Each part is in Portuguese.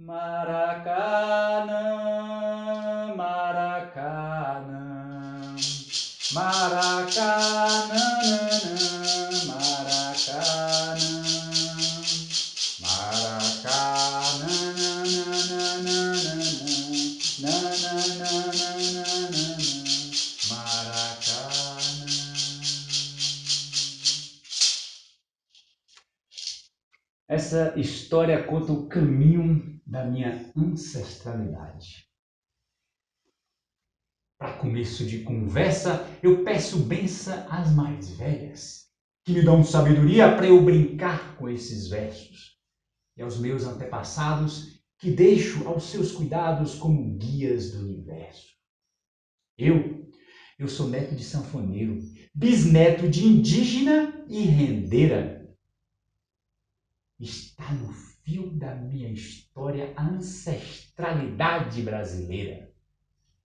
Maracanã, Maracanã, Maracanã, Maracanã, Maracanã, Maracanã. Essa história conta o caminho da minha ancestralidade. Para começo de conversa, eu peço benção às mais velhas, que me dão sabedoria para eu brincar com esses versos, e aos meus antepassados, que deixo aos seus cuidados como guias do universo. Eu sou neto de sanfoneiro, bisneto de indígena e rendeira. Está no fio da minha história a ancestralidade brasileira.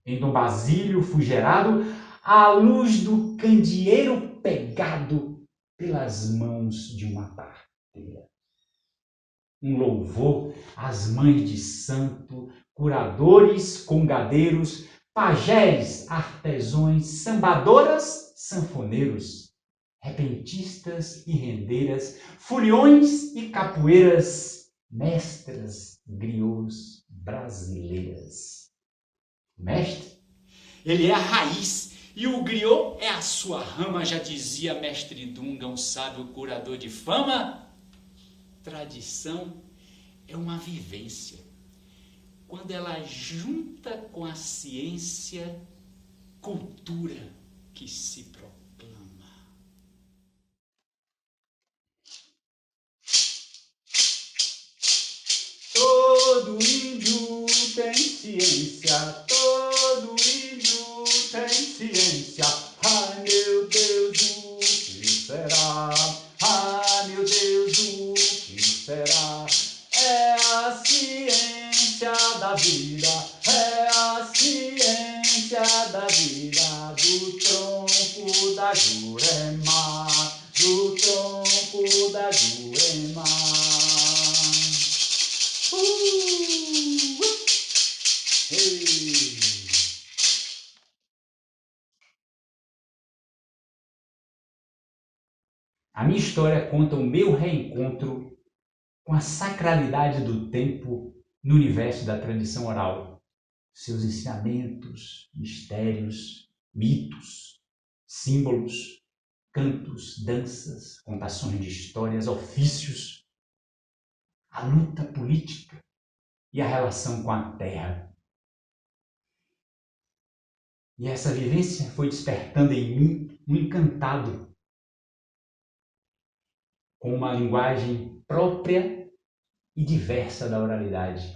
Em Dom Basílio fui gerado à luz do candeeiro pegado pelas mãos de uma parteira. Um louvor às mães de santo, curadores, congadeiros, pajés, artesões, sambadoras, sanfoneiros, repentistas e rendeiras, furiões e capoeiras, mestras, griots brasileiras. O mestre, ele é a raiz e o griot é a sua rama, já dizia mestre Dunga, um sábio curador de fama. Tradição é uma vivência. Quando ela junta com a ciência, cultura que se proclama. Todo índio tem ciência, todo índio tem ciência. Ai meu Deus, o que será? Ai meu Deus, o que será? É a ciência da vida, é a ciência da vida, do tronco da Jurema, do tronco da Jurema. Hey. A minha história conta o meu reencontro com a sacralidade do tempo no universo da tradição oral. Seus ensinamentos, mistérios, mitos, símbolos, cantos, danças, contações de histórias, ofícios, a luta política e a relação com a terra. E essa vivência foi despertando em mim um encantado com uma linguagem própria e diversa da oralidade,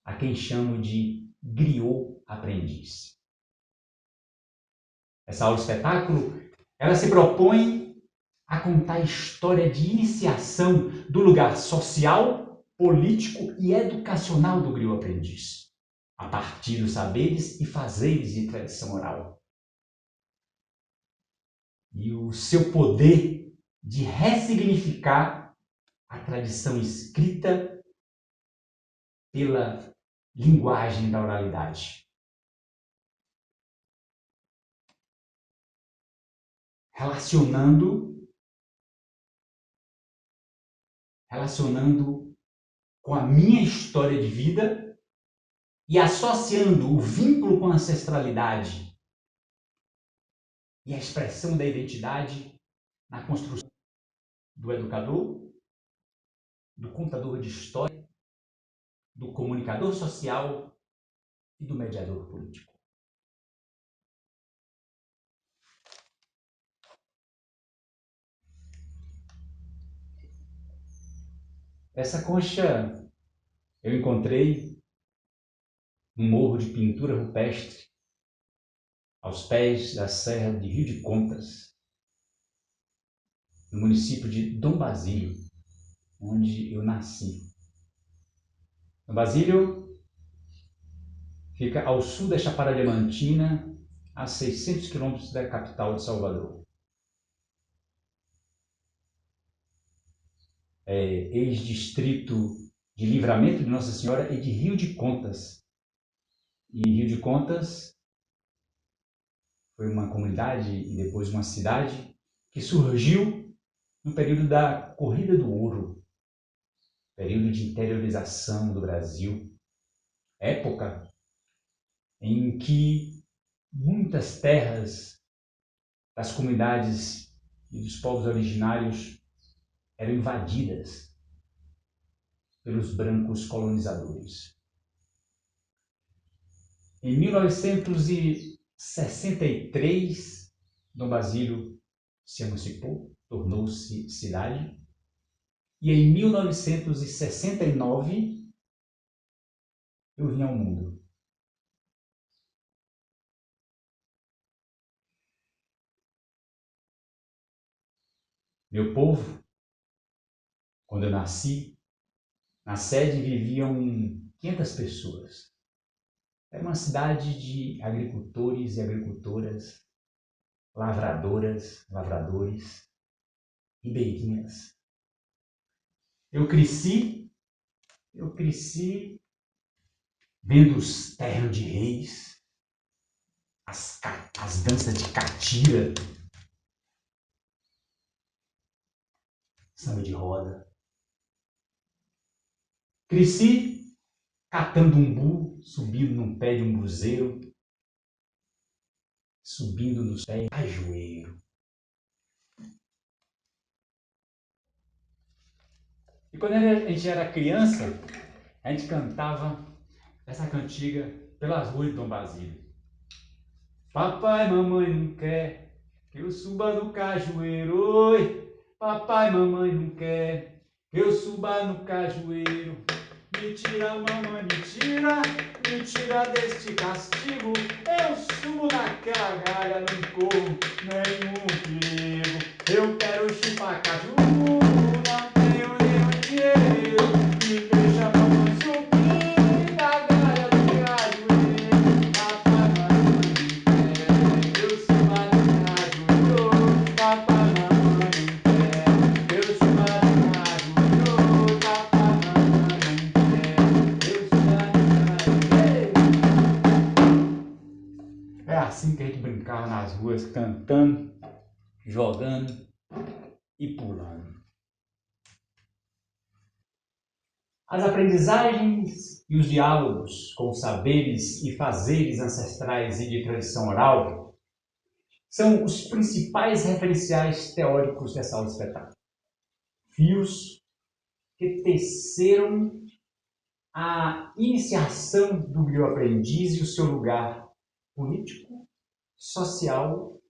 a quem chamo de griot aprendiz. Essa aula-espetáculo, ela se propõe a contar a história de iniciação do lugar social, político e educacional do griot aprendiz, a partir dos saberes e fazeres de tradição oral. E o seu poder de ressignificar a tradição escrita pela linguagem da oralidade. Relacionando com a minha história de vida e associando o vínculo com a ancestralidade e a expressão da identidade na construção do educador, do contador de história, do comunicador social e do mediador político. Essa concha eu encontrei num morro de pintura rupestre, aos pés da Serra de Rio de Contas, no município de Dom Basílio, onde eu nasci. Dom Basílio fica ao sul da Chapada Diamantina, a 600 quilômetros da capital de Salvador. É ex-distrito de Livramento de Nossa Senhora e de Rio de Contas. E Rio de Contas foi uma comunidade e depois uma cidade que surgiu no período da Corrida do Ouro, período de interiorização do Brasil, época em que muitas terras das comunidades e dos povos originários eram invadidas pelos brancos colonizadores. Em 1963, Dom Basílio se emancipou, tornou-se cidade, e em 1969 eu vim ao mundo. Meu povo, quando eu nasci, na sede viviam 500 pessoas. Era uma cidade de agricultores e agricultoras, lavradoras, lavradores, ribeirinhas. Eu cresci vendo os ternos de reis, as danças de catira, samba de roda. Cresci catando umbu, subindo num pé de umbuzeiro, subindo nos pés de cajueiro. E quando a gente era criança, a gente cantava essa cantiga pelas ruas de Dom Basílio. Papai, mamãe não quer que eu suba no cajueiro. Oi, papai, mamãe não quer que eu suba no cajueiro. Me tira, mamãe, me tira deste castigo. Eu subo naquela galha, não corro nenhum perigo. Eu quero chupar caju, não tenho nenhum dinheiro. Me deixa, mamãe, subir na galha do cajueiro. Papai, mamãe, não quer que eu suba no cajueiro. Papai, mamãe, não quer que eu suba no cajueiro. Papai, mamãe, não quer que eu suba no cajueiro. É assim que a gente brincava nas ruas, cantando, jogando e pulando. As aprendizagens e os diálogos com os saberes e fazeres ancestrais e de tradição oral são os principais referenciais teóricos dessa aula de espetáculo. Fios que teceram a iniciação do bioaprendiz e o seu lugar político, social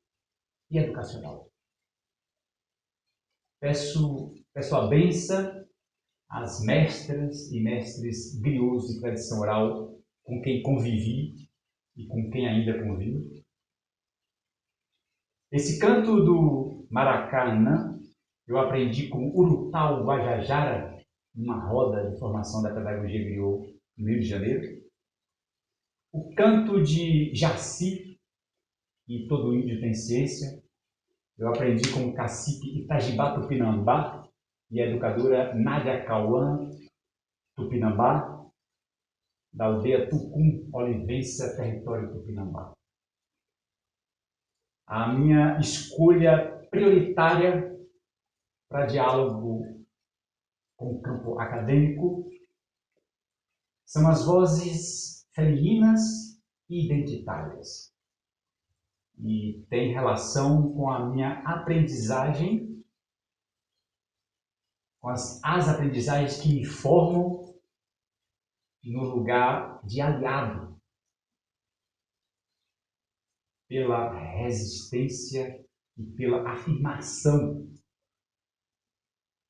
e educacional. Peço a benção às mestras e mestres griots de tradição oral com quem convivi e com quem ainda convivo. Esse canto do Maracanã eu aprendi com Urutau Guajajara, numa roda de formação da pedagogia griot no Rio de Janeiro. O canto de Jaci, e todo índio tem ciência, eu aprendi com o cacique Itajibá Tupinambá e a educadora Nádia Cauã Tupinambá, da aldeia Tucum, Olivença, território Tupinambá. A minha escolha prioritária para diálogo com o campo acadêmico são as vozes femininas e identitárias. E tem relação com a minha aprendizagem, com as aprendizagens que me formam no lugar de aliado pela resistência e pela afirmação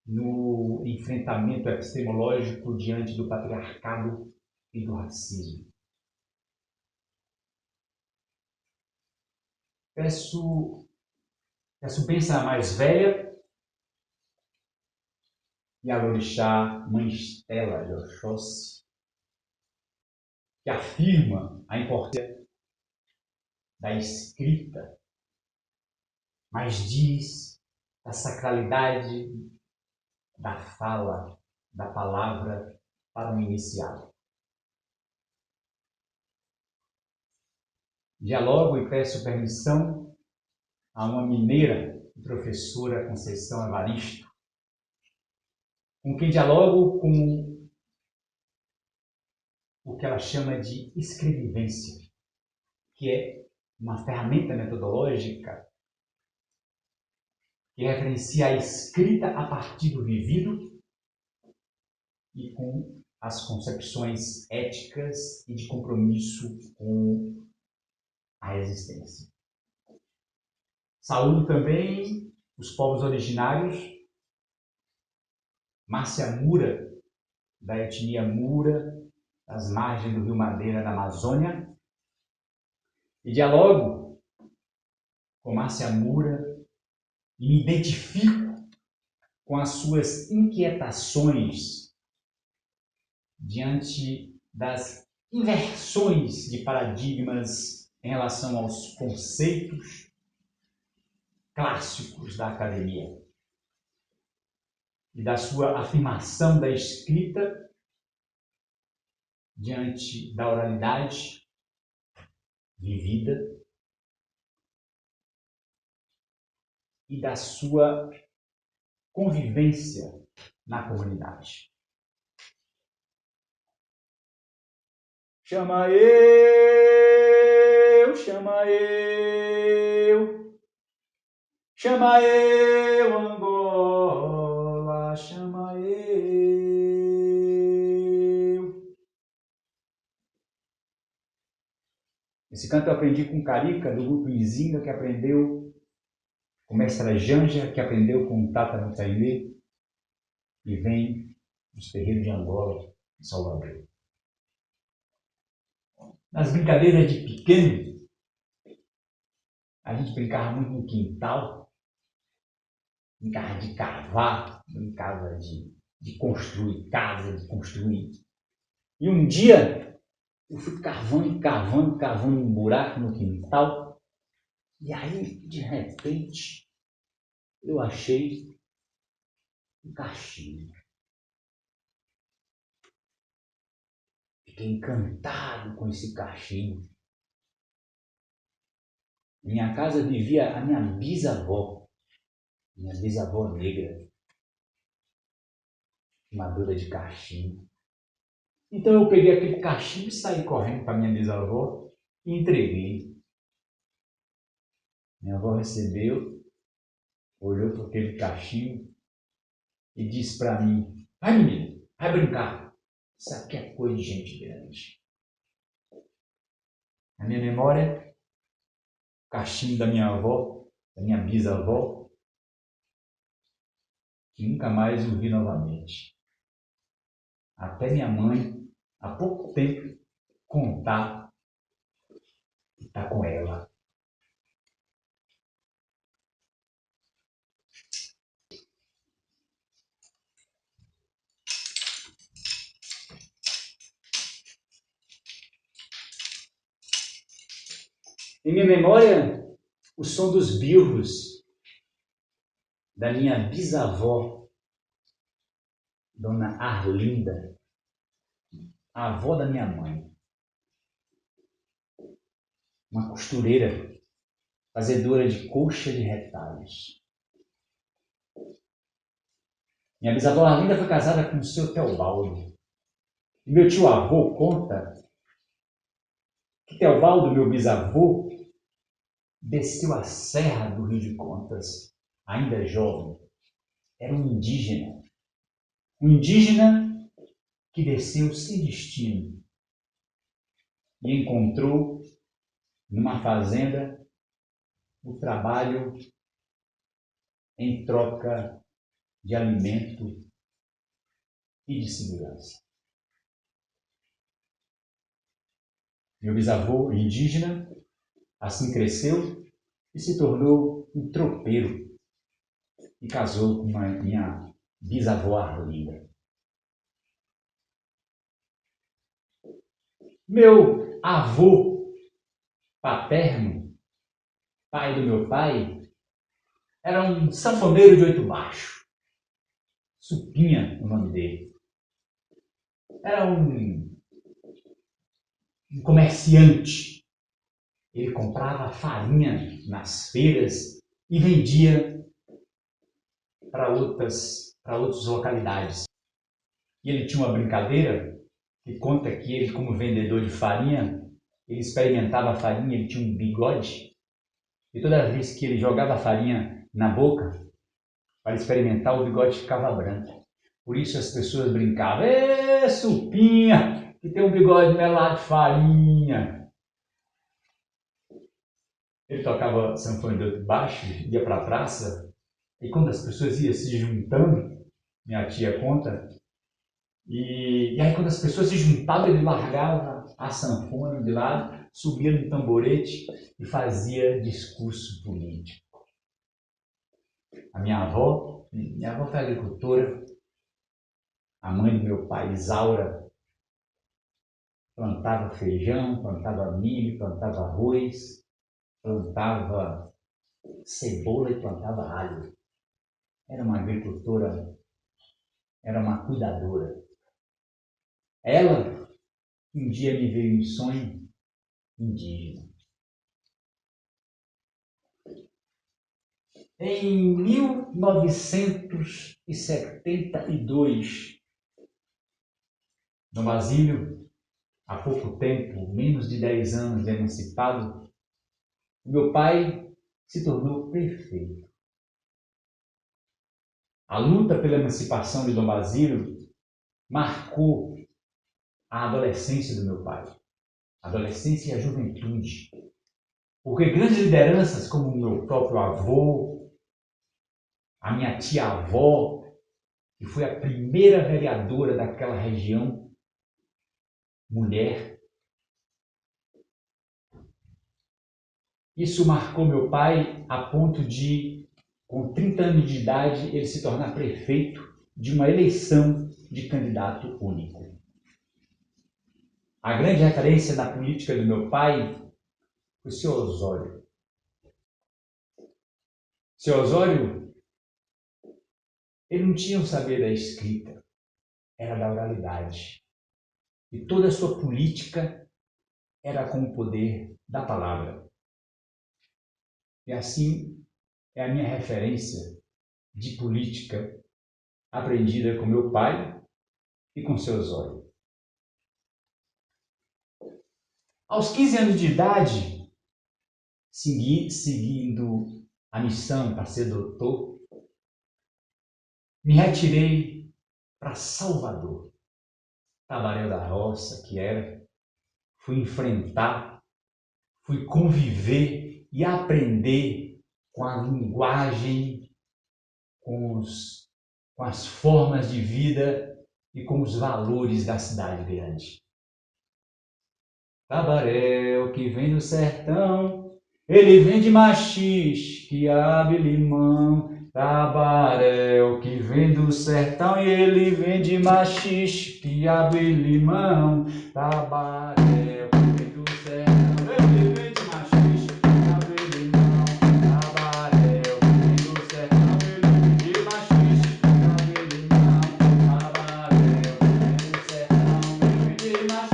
no enfrentamento epistemológico diante do patriarcado e do racismo. Peço bênção à mais velha e à Lorixá, Mãe Estela de Oxóssi, que afirma a importância da escrita, mas diz da sacralidade da fala, da palavra para um iniciado. Dialogo e peço permissão a uma mineira, professora Conceição Evaristo, com quem dialogo com o que ela chama de escrevivência, que é uma ferramenta metodológica que referencia a escrita a partir do vivido e com as concepções éticas e de compromisso com a existência. Saúdo também os povos originários, Márcia Mura, da etnia Mura, das margens do Rio Madeira, da Amazônia, e dialogo com Márcia Mura e me identifico com as suas inquietações diante das inversões de paradigmas em relação aos conceitos clássicos da academia e da sua afirmação da escrita diante da oralidade vivida e da sua convivência na comunidade. Chama eu, chama eu, chama eu, Angola, chama eu. Esse canto eu aprendi com Carica, do grupo Izinga, que aprendeu com Mestra Janja, que aprendeu com Tata Mutailê, e vem dos terreiros de Angola, em Salvador. Nas brincadeiras de pequeno, a gente brincava muito no quintal, brincava de cavar, brincava de construir casa, de construir. E um dia eu fui cavando um buraco no quintal, e aí, de repente, eu achei um cachimbo. Fiquei encantado com esse cachimbo. Em minha casa vivia a minha bisavó negra, fumadora de cachimbo. Então eu peguei aquele cachimbo e saí correndo para minha bisavó e entreguei. Minha avó recebeu, olhou para aquele cachimbo e disse para mim: vai menino, vai brincar. Isso aqui é coisa de gente grande. Na minha memória, o cachimbo da minha avó, da minha bisavó, que nunca mais o vi novamente. Até minha mãe, há pouco tempo, contar que está com ela. Em minha memória, o som dos bilros da minha bisavó, Dona Arlinda, a avó da minha mãe. Uma costureira, fazedora de colcha de retalhos. Minha bisavó Arlinda foi casada com o seu Teobaldo. E meu tio avô conta que Teobaldo, meu bisavô, desceu a serra do Rio de Contas, ainda jovem. Era um indígena. Um indígena que desceu sem destino e encontrou numa fazenda o trabalho em troca de alimento e de segurança. Meu bisavô indígena assim cresceu e se tornou um tropeiro e casou com a minha bisavó Arlinda. Meu avô paterno, pai do meu pai, era um sanfoneiro de oito baixo. Supinha, o nome dele. era um comerciante. Ele comprava farinha nas feiras e vendia para outras localidades. E ele tinha uma brincadeira que conta que ele, como vendedor de farinha, ele experimentava a farinha, ele tinha um bigode, e toda vez que ele jogava a farinha na boca para experimentar, o bigode ficava branco. Por isso as pessoas brincavam: "Ê, Supinha, que tem um bigode melado de farinha." Ele tocava sanfona de baixo, ia para a praça, e quando as pessoas iam se juntando, minha tia conta, e aí quando as pessoas se juntavam, ele largava a sanfona de lado, subia no tamborete e fazia discurso político. A minha avó foi agricultora, a mãe do meu pai, Isaura, plantava feijão, plantava milho, plantava arroz, plantava cebola e plantava alho. Era uma agricultora, era uma cuidadora. Ela, um dia me veio em sonho indígena. Em 1972, no Basílio, há pouco tempo, menos de 10 anos de emancipado, meu pai se tornou prefeito. A luta pela emancipação de Dom Basílio marcou a adolescência do meu pai, a adolescência e a juventude. Porque grandes lideranças como o meu próprio avô, a minha tia-avó, que foi a primeira vereadora daquela região, mulher, isso marcou meu pai a ponto de, com 30 anos de idade, ele se tornar prefeito de uma eleição de candidato único. A grande referência na política do meu pai foi o seu Osório. Seu Osório, ele não tinha o saber da escrita, era da oralidade. E toda a sua política era com o poder da palavra. E assim é a minha referência de política aprendida com meu pai e com seu Osório. Aos 15 anos de idade, seguindo a missão para ser doutor, me retirei para Salvador, Tabaréu da Roça, que era. Fui enfrentar, fui conviver e aprender com a linguagem, com as formas de vida e com os valores da cidade grande. Tabaréu que vem do sertão, ele vem de maxixe, quiabo e limão. Tabaréu que vem do sertão e ele vem de maxixe, quiabo e limão. Tabaréu que vem do sertão, ele vem de maxixe, quiabo e limão. Tabaréu que vem do sertão, ele vem de maxixe, quiabo e limão. Tabaréu que vem do sertão, ele vem de maxixe.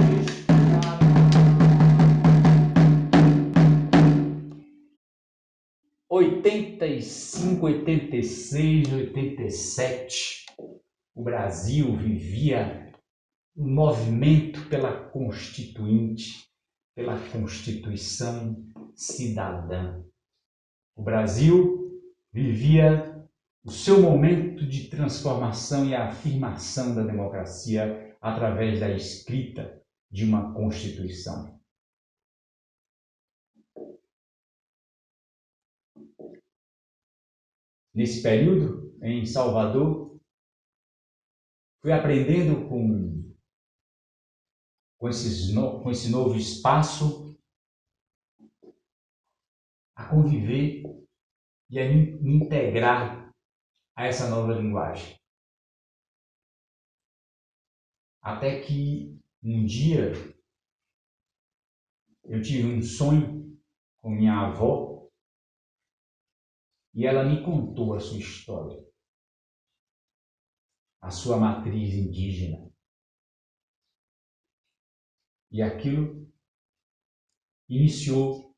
85, 86, 87, o Brasil vivia um movimento pela Constituinte, pela Constituição Cidadã. O Brasil vivia o seu momento de transformação e afirmação da democracia através da escrita de uma Constituição. Nesse período, em Salvador, fui aprendendo com esse novo espaço a conviver e a me integrar a essa nova linguagem. Até que um dia eu tive um sonho com minha avó e ela me contou a sua história, a sua matriz indígena. E aquilo iniciou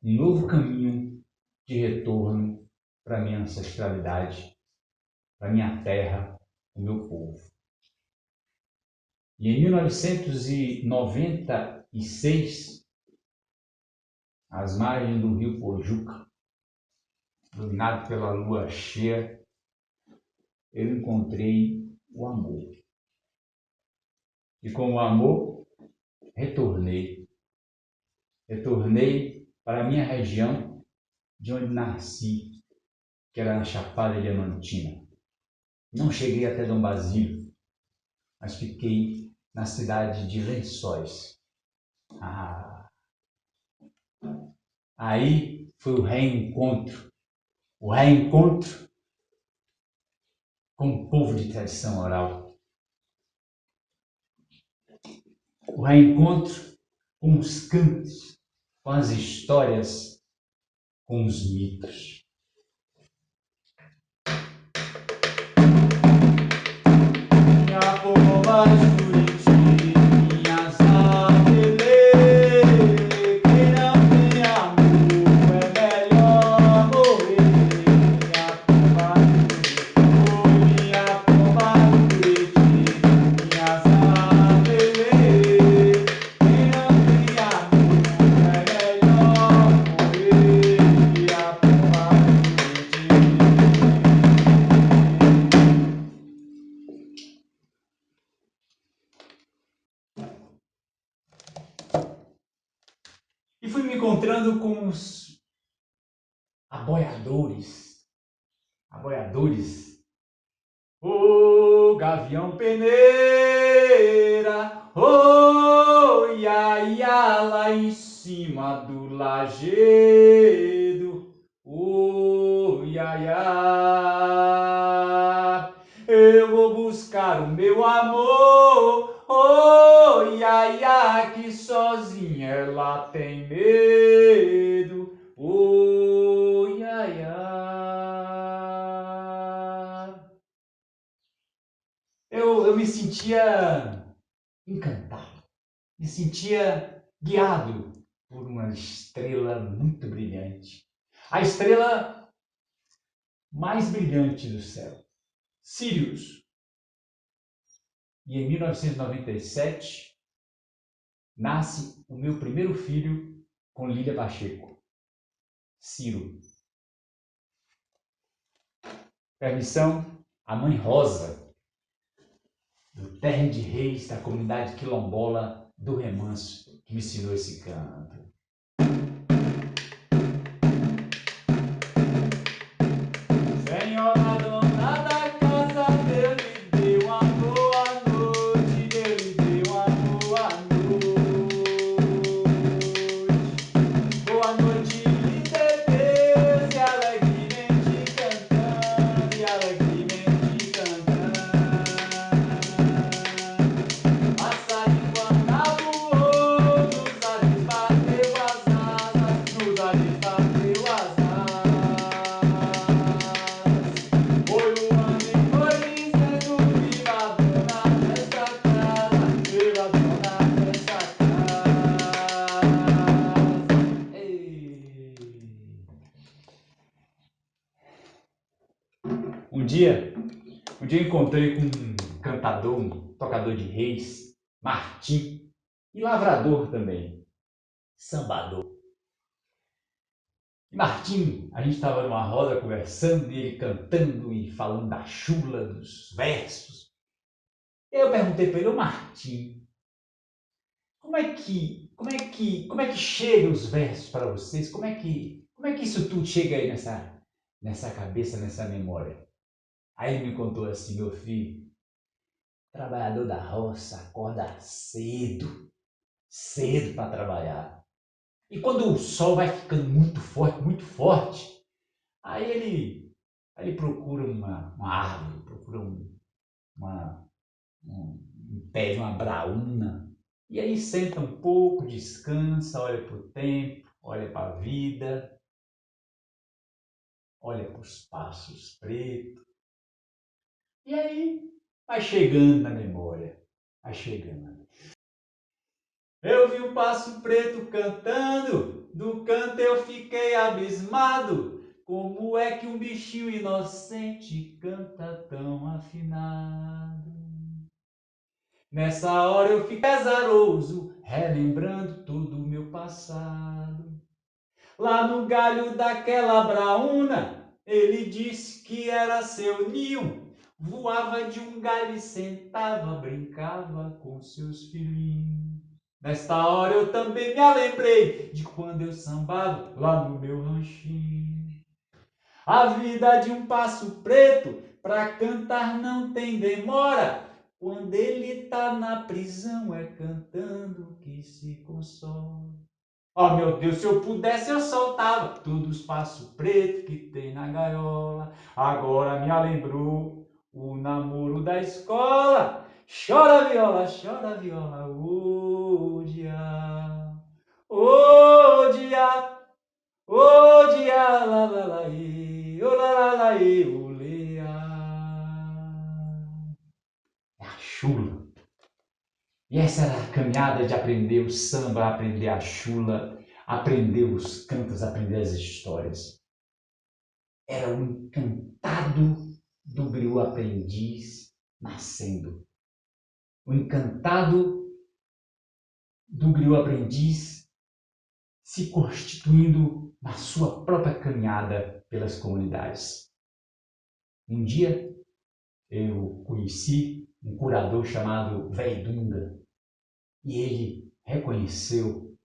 um novo caminho de retorno para a minha ancestralidade, para a minha terra, o meu povo. E em 1996, às margens do rio Pojuca, iluminado pela lua cheia, eu encontrei o amor. E com o amor, retornei. Retornei para a minha região, de onde nasci, que era na Chapada Diamantina. Não cheguei até Dom Basílio, mas fiquei na cidade de Lençóis. Aí foi o reencontro com o povo de tradição oral, o reencontro com os cantos, com as histórias, com os mitos. Minha pomba Juriti, minhas abelê, quem não tem amor é melhor morrer. Minha pomba Juriti, minha pomba Juriti, minhas abelê, quem não tem amor é melhor morrer. Minha pomba Juriti. E fui me encontrando com os aboiadores. Aboiadores. Ô gavião peneira, ô ia, ia lá em cima do lajedo, ô ia, ia. Eu vou buscar o meu amor, ô ia, ia, que sozinha ela tem medo, ô ia, ia. Eu me sentia encantado, me sentia guiado por uma estrela muito brilhante. A estrela mais brilhante do céu, Sirius. E em 1997 nasce o meu primeiro filho com Lília Pacheco, Ciro. Permissão, a mãe Rosa, do Terra de Reis, da comunidade quilombola do Remanso, que me ensinou esse canto. Senhora dona da casa, Deus lhe deu uma boa noite, Deus lhe deu uma boa noite. Boa noite lhe dê Deus, e alegremente cantando, e alegremente cantando. Passarinho anda voou, nos ares bateu as asas, nos ares bateu as asas. Foi voando e foi dizendo, viva a dona desta casa, viva a dona desta casa. Ei. Um dia, eu encontrei com um cantador, um tocador de reis, Martim, e lavrador também, sambador. E Martim, a gente estava numa roda conversando e ele cantando e falando da chula, dos versos. E eu perguntei para ele, ô Martim, como é que chegam os versos para vocês? Como é que isso tudo chega aí nessa cabeça, nessa memória? Aí ele me contou assim, meu filho, trabalhador da roça acorda cedo, cedo para trabalhar. E quando o sol vai ficando muito forte, aí ele procura uma árvore, procura uma, um pé de uma braúna, e aí senta um pouco, descansa, olha para o tempo, olha para a vida, olha para os passos pretos, e aí vai chegando na memória, vai chegando. Eu vi um Passo Preto cantando, do canto eu fiquei abismado. Como é que um bichinho inocente canta tão afinado? Nessa hora eu fiquei pesaroso, relembrando todo o meu passado. Lá no galho daquela braúna, ele disse que era seu ninho. Voava de um galho e sentava, brincava com seus filhinhos. Nesta hora eu também me lembrei de quando eu sambava lá no meu ranchinho. A vida de um Passo Preto, pra cantar não tem demora. Quando ele tá na prisão é cantando que se consola. Oh meu Deus, se eu pudesse eu soltava todos os Passo Preto que tem na gaiola. Agora me lembrou o namoro da escola. Chora viola, ô dia, ô dia, ô dia, lá lá lá, ô lá lá lá, ô leia. É a chula. E essa era a caminhada de aprender o samba, aprender a chula, aprender os cantos, aprender as histórias. Era o encantado do griot aprendiz nascendo. O encantado do griot aprendiz se constituindo na sua própria caminhada pelas comunidades. Um dia eu conheci um curador chamado Véi Dunga e ele reconheceu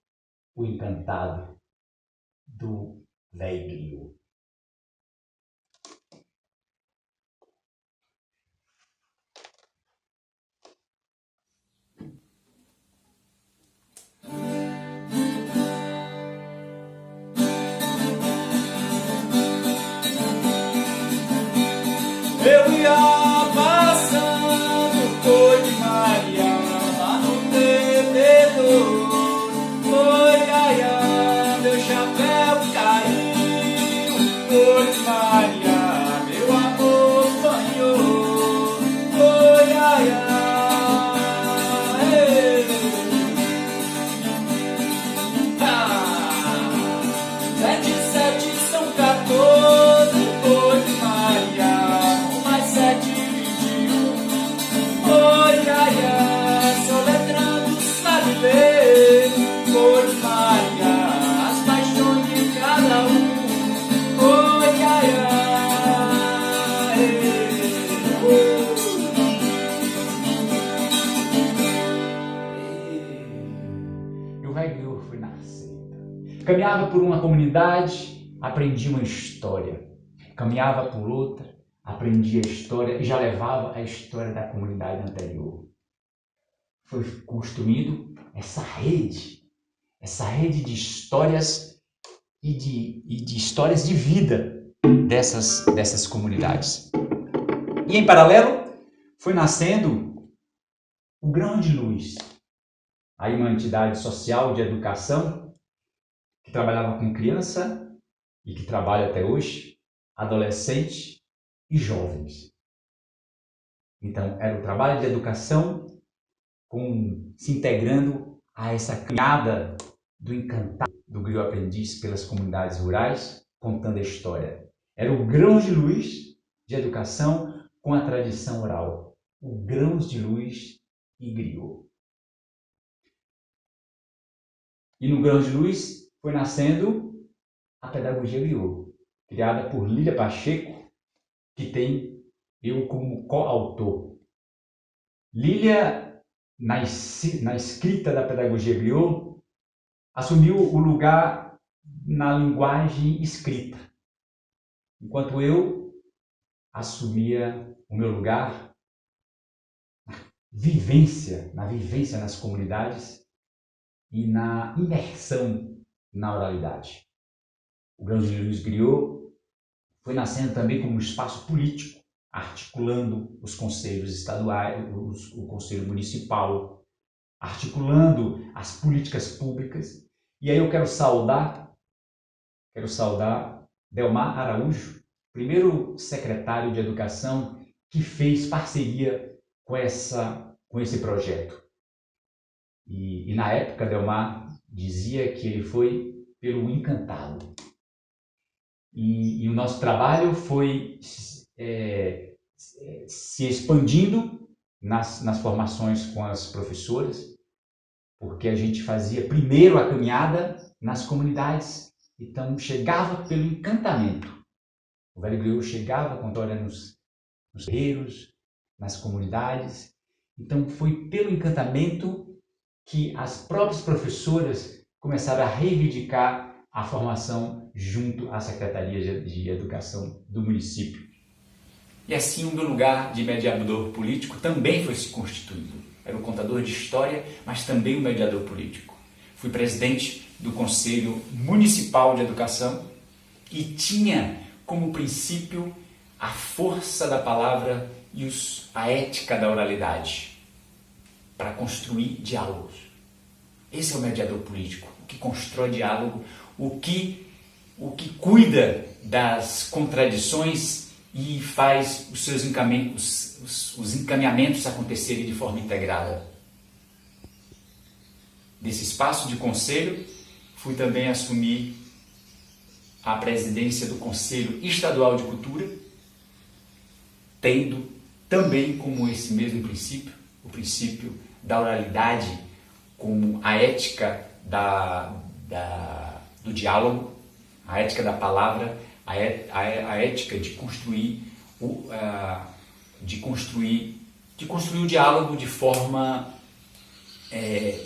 o encantado do Véi Griot. Eu ia passando foi de Maria lá no bebedouro. Oi, ai, ai, meu chapéu caiu. Oi, Maria, meu amor banhou. Oi, ai, ai, ei. Ah, 7 são 14. Oi, Maria. Mais 7, 21. Oi, ai, ai, soletrando sabe ler. Oi, Maria, as paixões de cada um. Oi, ai, ai, e o Véi Griot foi nascer. Caminhava por uma comunidade, aprendia uma história. Caminhava por outra, aprendia a história e já levava a história da comunidade anterior. Foi construindo essa rede de histórias e de histórias de vida dessas comunidades. E em paralelo, foi nascendo o Grão de Luz, aí uma entidade social de educação que trabalhava com criança e que trabalha até hoje, adolescente e jovens. Então, era o trabalho de educação se integrando a essa caminhada do encantado do griot aprendiz pelas comunidades rurais, contando a história. Era o Grãos de Luz de educação com a tradição oral. O Grãos de Luz e Griot. E no Grãos de Luz foi nascendo a pedagogia Griot, criada por Lília Pacheco, que tem eu como coautor. Lília, na escrita da pedagogia Griot, assumiu o lugar na linguagem escrita, enquanto eu assumia o meu lugar na vivência nas comunidades e na imersão na oralidade. O Grãos de Luz Griot foi nascendo também como um espaço político, articulando os conselhos estaduais, o conselho municipal, articulando as políticas públicas. E aí eu quero saudar Delmar Araújo, primeiro secretário de Educação que fez parceria com esse projeto. E na época, Delmar dizia que ele foi pelo encantado. E o nosso trabalho foi se expandindo nas formações com as professoras, porque a gente fazia primeiro a caminhada nas comunidades, então chegava pelo encantamento. O Velho Griot chegava com a história nos terreiros, nas comunidades. Então foi pelo encantamento que as próprias professoras começaram a reivindicar a formação junto à Secretaria de Educação do município. E assim o meu lugar de mediador político também foi se constituindo. Era o contador de história, mas também o mediador político. Fui presidente do Conselho Municipal de Educação e tinha como princípio a força da palavra e a ética da oralidade para construir diálogos. Esse é o mediador político, o que constrói diálogo, o que cuida das contradições e faz os seus encaminhamentos acontecerem de forma integrada. Desse espaço de conselho, fui também assumir a presidência do Conselho Estadual de Cultura, tendo também como esse mesmo princípio, o princípio da oralidade, como a ética do diálogo, a ética da palavra, a ética de construir o diálogo de forma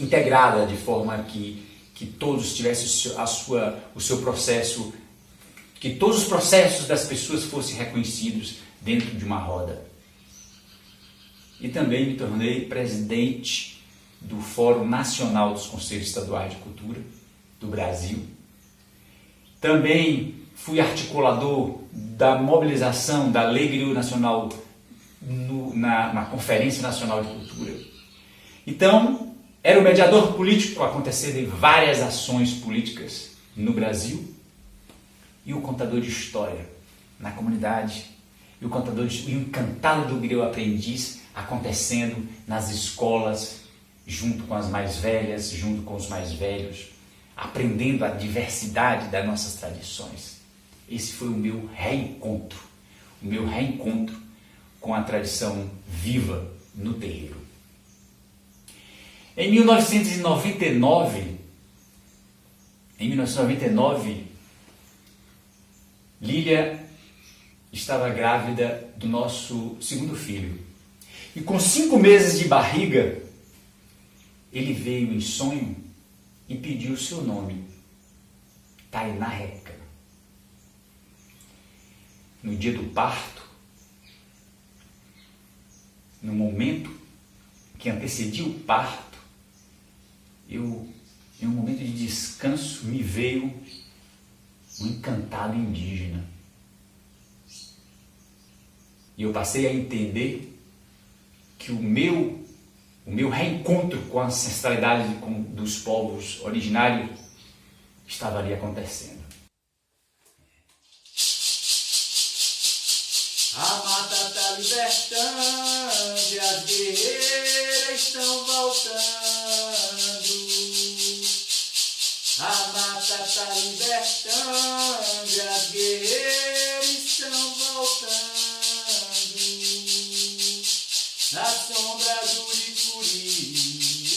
integrada, de forma que todos tivessem o seu processo, que todos os processos das pessoas fossem reconhecidos dentro de uma roda. E também me tornei presidente do Fórum Nacional dos Conselhos Estaduais de Cultura do Brasil. Também fui articulador da mobilização da Lei Griot Nacional na Conferência Nacional de Cultura. Então, era o mediador político acontecendo em várias ações políticas no Brasil e o contador de história na comunidade e o encantado do Griot aprendiz acontecendo nas escolas, junto com as mais velhas, junto com os mais velhos, aprendendo a diversidade das nossas tradições. Esse foi o meu reencontro com a tradição viva no terreiro. Em 1999, Lília estava grávida do nosso segundo filho. E com 5 meses de barriga, ele veio em sonho e pediu o seu nome, Tainá Reca. No dia do parto, no momento que antecedia o parto, em um momento de descanso, me veio um encantado indígena. E eu passei a entender que o meu reencontro com a ancestralidade dos povos originários estava ali acontecendo. A mata está libertando e as guerreiras estão voltando. A mata está libertando e as guerreiras estão voltando. Na sombra do Uricuri,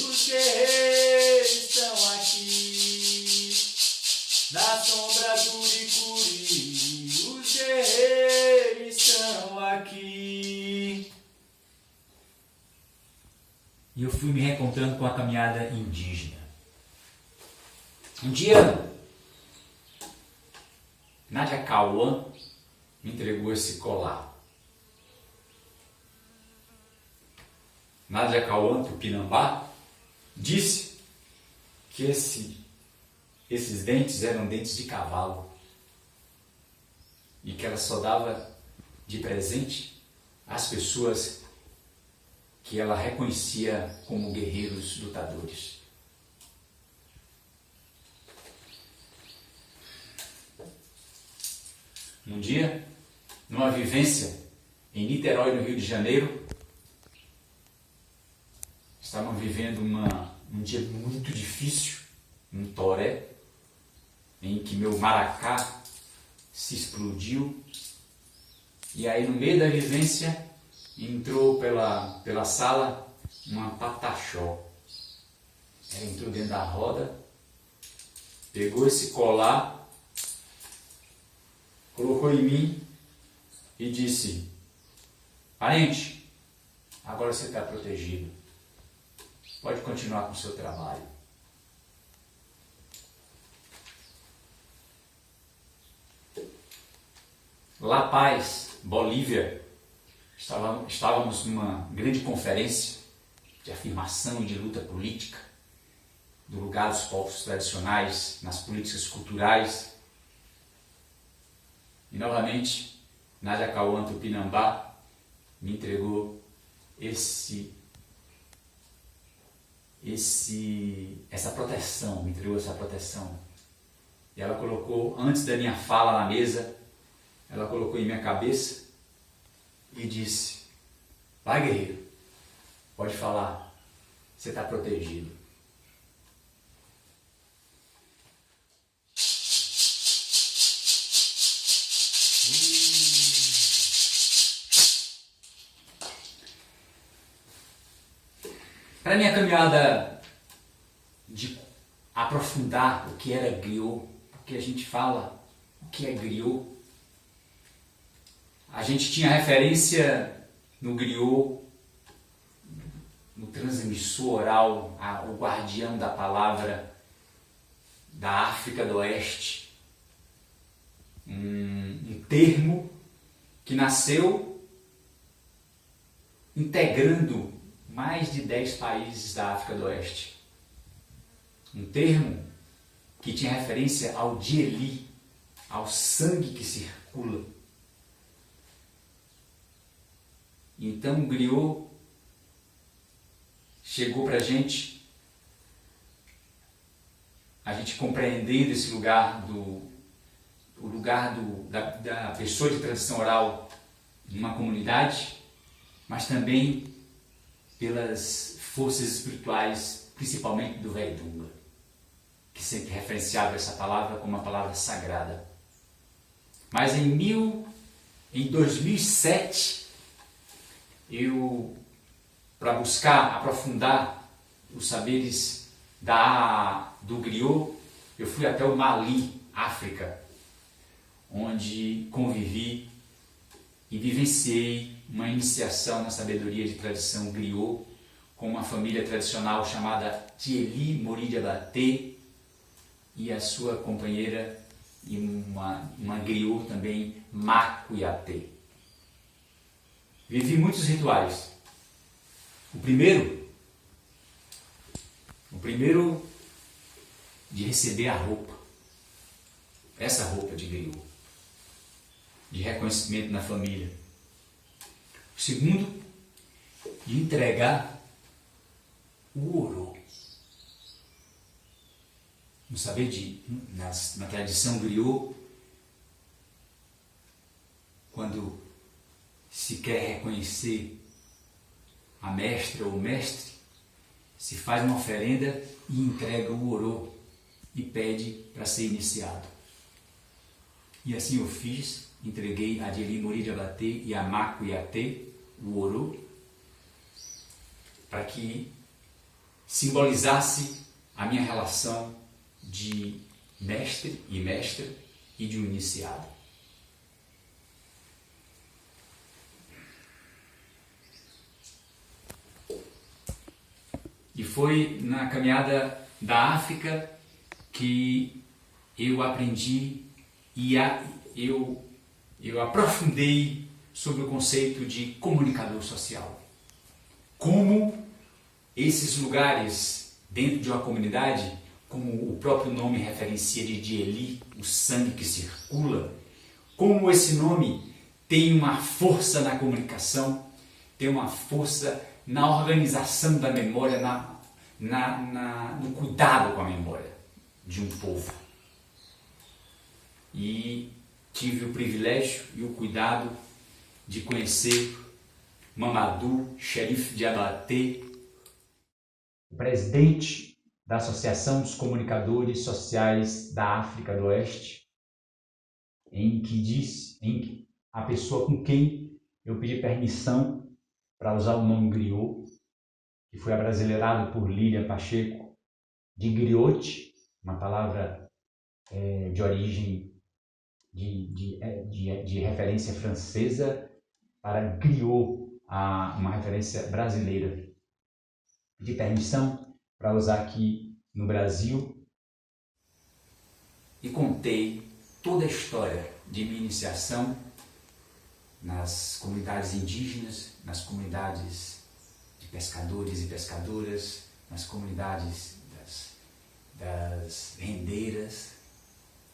os guerreiros estão aqui. Na sombra do Uricuri, os guerreiros estão aqui. E eu fui me reencontrando com a caminhada indígena. Um dia, Nádia Cauã me entregou esse colar. Nádia Cauã Tupinambá disse que esses dentes eram dentes de cavalo e que ela só dava de presente às pessoas que ela reconhecia como guerreiros lutadores. Um dia, numa vivência em Niterói, no Rio de Janeiro, estavam vivendo um dia muito difícil, um toré, em que meu maracá se explodiu. E aí, no meio da vivência, entrou pela sala uma pataxó. Ela entrou dentro da roda, pegou esse colar, colocou em mim e disse: parente, agora você está protegido. Pode continuar com o seu trabalho. La Paz, Bolívia, estávamos numa grande conferência de afirmação e de luta política, do lugar dos povos tradicionais nas políticas culturais. E novamente, Nadia Cauã Tupinambá me entregou essa proteção, me entregou essa proteção. E ela colocou, antes da minha fala na mesa, ela colocou em minha cabeça e disse: vai, guerreiro, pode falar, você está protegido. Para a minha caminhada de aprofundar o que era griot, porque a gente fala o que é griot, a gente tinha referência no griot, no transmissor oral, o guardião da palavra da África do Oeste, um termo que nasceu integrando mais de 10 países da África do Oeste. Um termo que tinha referência ao dieli, ao sangue que circula. Então o griot chegou para a gente compreendendo esse lugar da pessoa de tradição oral numa comunidade, mas também pelas forças espirituais, principalmente do Velho Dunga, que sempre referenciava essa palavra como uma palavra sagrada. Mas em 2007, para buscar aprofundar os saberes do griot, eu fui até o Mali, África, onde convivi e vivenciei uma iniciação na sabedoria de tradição griot com uma família tradicional chamada Dieli Mori Diabaté e a sua companheira e uma griot também, Makuiaté. Vivi muitos rituais. O primeiro de receber a roupa, essa roupa de griot, de reconhecimento na família. O segundo, de entregar o ouro. No saber na tradição griot, quando se quer reconhecer a mestra ou o mestre, se faz uma oferenda e entrega o ouro e pede para ser iniciado. E assim eu fiz, entreguei a Dieli Mori Diabaté e a Makuiaté o ouro, para que simbolizasse a minha relação de mestre e mestra e de um iniciado. E foi na caminhada da África que eu aprendi e eu aprofundei sobre o conceito de comunicador social. Como esses lugares dentro de uma comunidade, como o próprio nome referencia de Dieli, o sangue que circula, como esse nome tem uma força na comunicação, tem uma força na organização da memória, no cuidado com a memória de um povo. E tive o privilégio e o cuidado de conhecer Mamadou Cherif Diabaté, presidente da Associação dos Comunicadores Sociais da África do Oeste, em que a pessoa com quem eu pedi permissão para usar o nome griot, que foi abrasileirado por Lília Pacheco, de griote, uma palavra de origem de referência francesa, para griot, uma referência brasileira. Pedi permissão para usar aqui no Brasil e contei toda a história de minha iniciação nas comunidades indígenas, nas comunidades de pescadores e pescadoras, nas comunidades das rendeiras,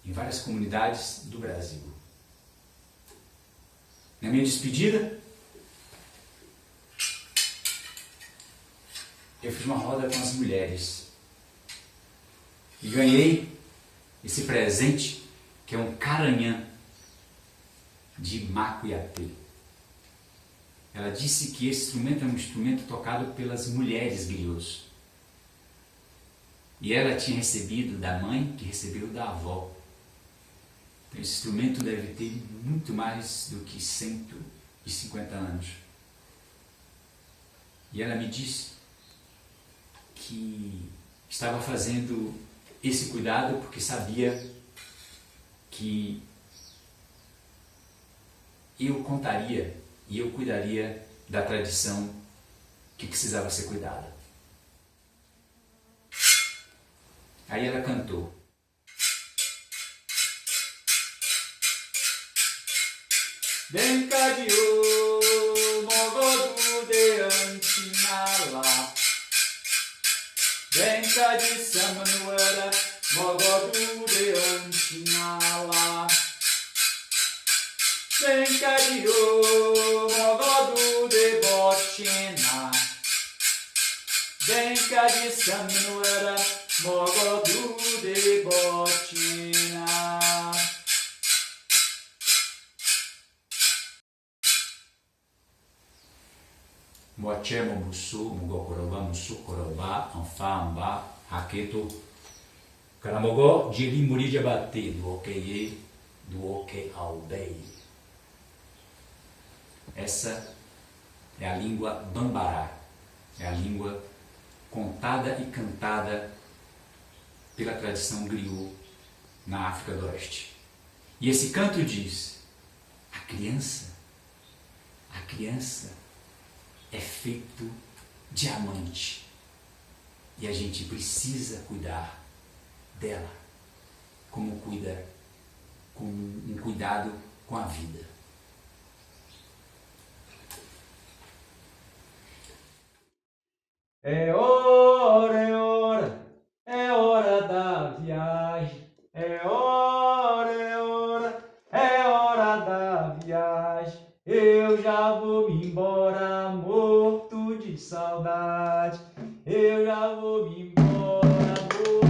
em várias comunidades do Brasil. Na minha despedida, eu fiz uma roda com as mulheres e ganhei esse presente, que é um caranhã de Macuiapé. Ela disse que esse instrumento é um instrumento tocado pelas mulheres griots. E ela tinha recebido da mãe, que recebeu da avó. Então esse instrumento deve ter muito mais do que 150 anos. E ela me disse que estava fazendo esse cuidado porque sabia que eu contaria e eu cuidaria da tradição que precisava ser cuidada. Aí ela cantou. Denkadio mogodu de antinala, Denkadi samanuara mogodu de antinala, Denkadio mogodu de bochena, Denkadi samanuara mogodu de bochena. Moche momusu, mugokoroba, musukoroba, anfa, amba, haketo, karamogó, diri muri de abater, do okeye, do oke aldei. Essa é a língua bambará, é a língua contada e cantada pela tradição griot na África do Oeste. E esse canto diz: a criança é feito diamante e a gente precisa cuidar dela como cuida, com um cuidado com a vida. É hora da viagem, é hora da viagem. Eu já vou me embora, morto de saudade. Eu já vou me embora, morto